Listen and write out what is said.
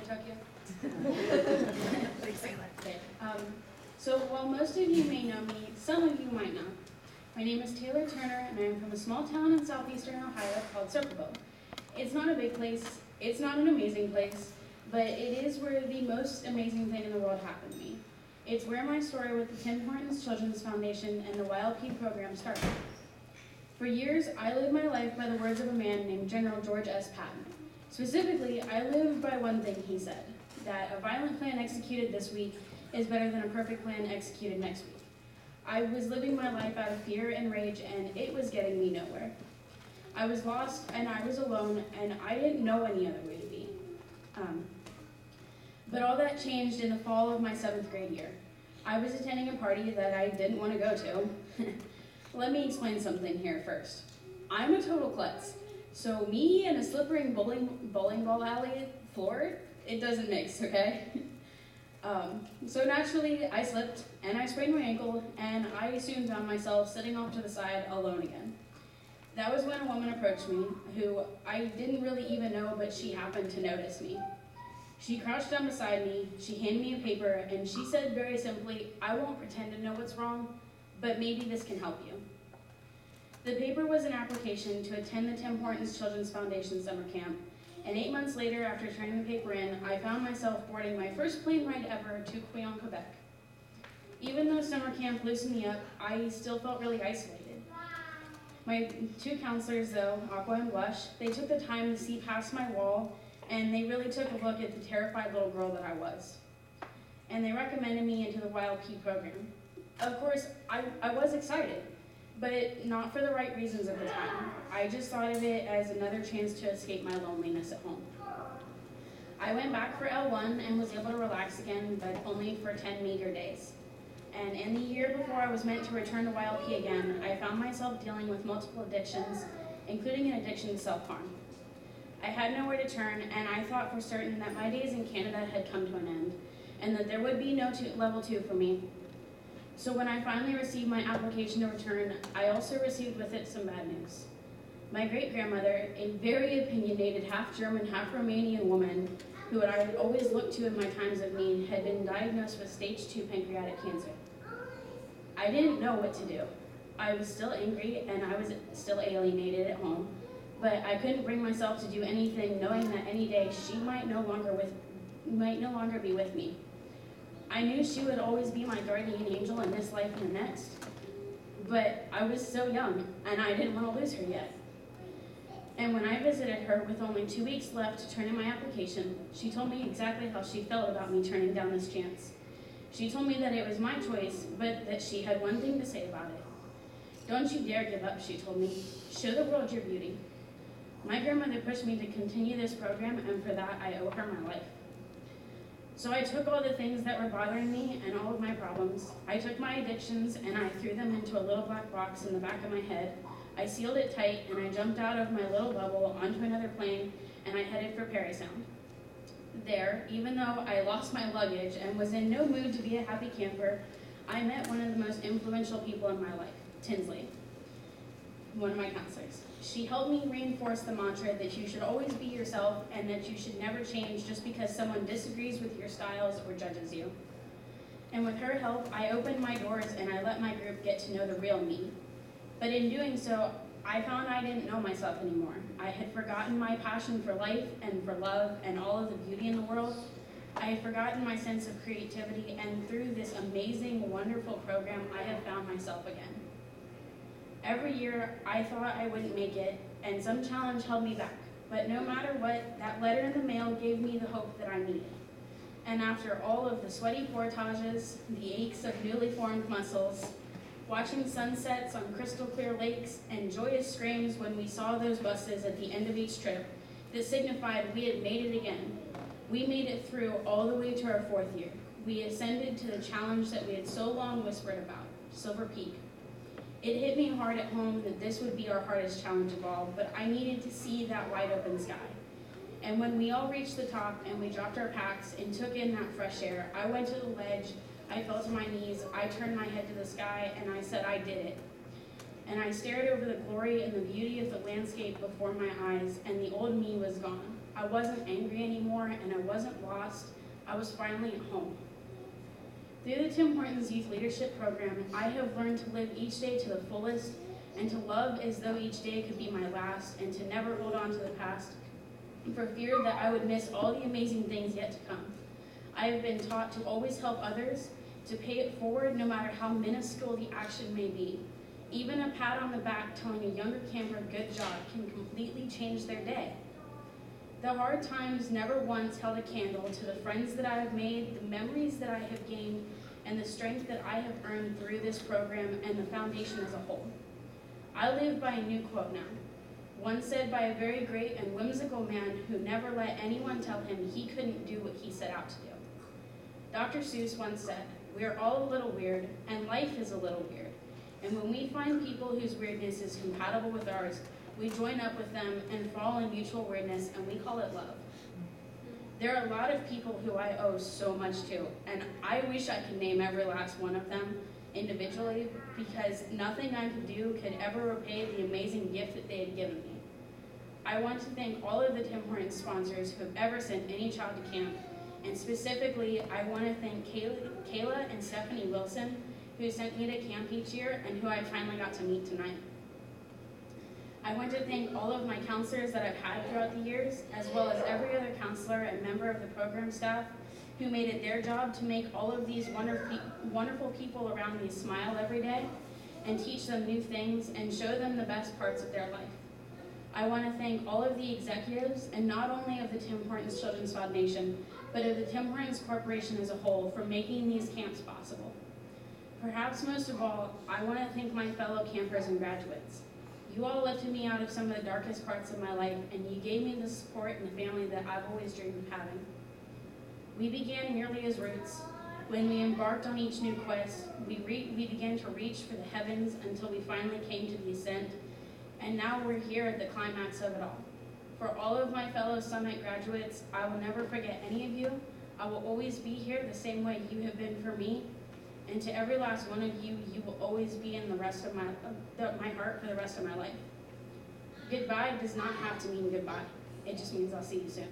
truck yet? Okay. So while most of you may know me, some of you might not. My name is Taylor Turner, and I'm from a small town in southeastern Ohio called Circleville. It's not a big place, it's not an amazing place, but it is where the most amazing thing in the world happened to me. It's where my story with the Tim Hortons Children's Foundation and the YLP program started. For years, I lived my life by the words of a man named General George S. Patton. Specifically, I lived by one thing he said, that a violent plan executed this week is better than a perfect plan executed next week. I was living my life out of fear and rage, and it was getting me nowhere. I was lost, and I was alone, and I didn't know any other way to be. But all that changed in the fall of my 7th grade year. I was attending a party that I didn't want to go to. Let me explain something here first. I'm a total klutz, so me and a slippery bowling ball alley floor, it doesn't mix, okay? So naturally, I slipped, and I sprained my ankle, and I soon found myself sitting off to the side alone again. That was when a woman approached me, who I didn't really even know, but she happened to notice me. She crouched down beside me, she handed me a paper, and she said very simply, "I won't pretend to know what's wrong, but maybe this can help you." The paper was an application to attend the Tim Hortons Children's Foundation summer camp, and 8 months later, after turning the paper in, I found myself boarding my first plane ride ever to Quéant, Quebec. Even though summer camp loosened me up, I still felt really isolated. My 2 counselors, though, Aqua and Blush, they took the time to see past my wall, and they really took a look at the terrified little girl that I was. And they recommended me into the YLP program. Of course, I was excited, but not for the right reasons at the time. I just thought of it as another chance to escape my loneliness at home. I went back for L1 and was able to relax again, but only for 10 meager days. And in the year before I was meant to return to YLP again, I found myself dealing with multiple addictions, including an addiction to self-harm. I had nowhere to turn, and I thought for certain that my days in Canada had come to an end, and that there would be no level 2 for me. So when I finally received my application to return, I also received with it some bad news. My great-grandmother, a very opinionated half-German, half-Romanian woman, who I had always looked to in my times of need, had been diagnosed with stage 2 pancreatic cancer. I didn't know what to do. I was still angry, and I was still alienated at home, but I couldn't bring myself to do anything, knowing that any day she might no longer be with me. I knew she would always be my guardian angel in this life and the next, but I was so young, and I didn't want to lose her yet. And when I visited her with only 2 weeks left to turn in my application, she told me exactly how she felt about me turning down this chance. She told me that it was my choice, but that she had one thing to say about it. "Don't you dare give up," she told me. "Show the world your beauty." My grandmother pushed me to continue this program, and for that, I owe her my life. So I took all the things that were bothering me and all of my problems. I took my addictions and I threw them into a little black box in the back of my head. I sealed it tight, and I jumped out of my little bubble onto another plane, and I headed for Parry Sound. There, even though I lost my luggage and was in no mood to be a happy camper, I met one of the most influential people in my life, Tinsley, one of my counselors. She helped me reinforce the mantra that you should always be yourself and that you should never change just because someone disagrees with your styles or judges you. And with her help, I opened my doors and I let my group get to know the real me. But in doing so, I found I didn't know myself anymore. I had forgotten my passion for life and for love and all of the beauty in the world. I had forgotten my sense of creativity, and through this amazing, wonderful program, I have found myself again. Every year, I thought I wouldn't make it, and some challenge held me back. But no matter what, that letter in the mail gave me the hope that I needed. And after all of the sweaty portages, the aches of newly formed muscles, watching sunsets on crystal clear lakes, and joyous screams when we saw those buses at the end of each trip, that signified we had made it again. We made it through all the way to our 4th year. We ascended to the challenge that we had so long whispered about, Silver Peak. It hit me hard at home that this would be our hardest challenge of all, but I needed to see that wide open sky. And when we all reached the top and we dropped our packs and took in that fresh air, I went to the ledge, I fell to my knees, I turned my head to the sky, and I said I did it. And I stared over the glory and the beauty of the landscape before my eyes, and the old me was gone. I wasn't angry anymore, and I wasn't lost. I was finally at home. Through the Tim Hortons Youth Leadership Program, I have learned to live each day to the fullest and to love as though each day could be my last, and to never hold on to the past for fear that I would miss all the amazing things yet to come. I have been taught to always help others, to pay it forward no matter how minuscule the action may be. Even a pat on the back telling a younger camper good job can completely change their day. The hard times never once held a candle to the friends that I have made, the memories that I have gained, and the strength that I have earned through this program and the foundation as a whole. I live by a new quote now, one said by a very great and whimsical man who never let anyone tell him he couldn't do what he set out to do. Dr. Seuss once said, "We are all a little weird, and life is a little weird. And when we find people whose weirdness is compatible with ours, we join up with them and fall in mutual weirdness, and we call it love." There are a lot of people who I owe so much to, and I wish I could name every last one of them individually, because nothing I could do could ever repay the amazing gift that they had given me. I want to thank all of the Tim Hortons sponsors who have ever sent any child to camp, and specifically, I want to thank Kayla and Stephanie Wilson, who sent me to camp each year and who I finally got to meet tonight. I want to thank all of my counselors that I've had throughout the years, as well as every other counselor and member of the program staff who made it their job to make all of these wonderful people around me smile every day and teach them new things and show them the best parts of their life. I want to thank all of the executives, and not only of the Tim Hortons Children's Foundation, but of the Tim Hortons Corporation as a whole, for making these camps possible. Perhaps most of all, I want to thank my fellow campers and graduates. You all lifted me out of some of the darkest parts of my life, and you gave me the support and the family that I've always dreamed of having. We began merely as roots. When we embarked on each new quest, we began to reach for the heavens until we finally came to the ascent, and now we're here at the climax of it all. For all of my fellow Summit graduates, I will never forget any of you. I will always be here the same way you have been for me. And to every last one of you, you will always be in the rest of my heart for the rest of my life. Goodbye does not have to mean goodbye. It just means I'll see you soon.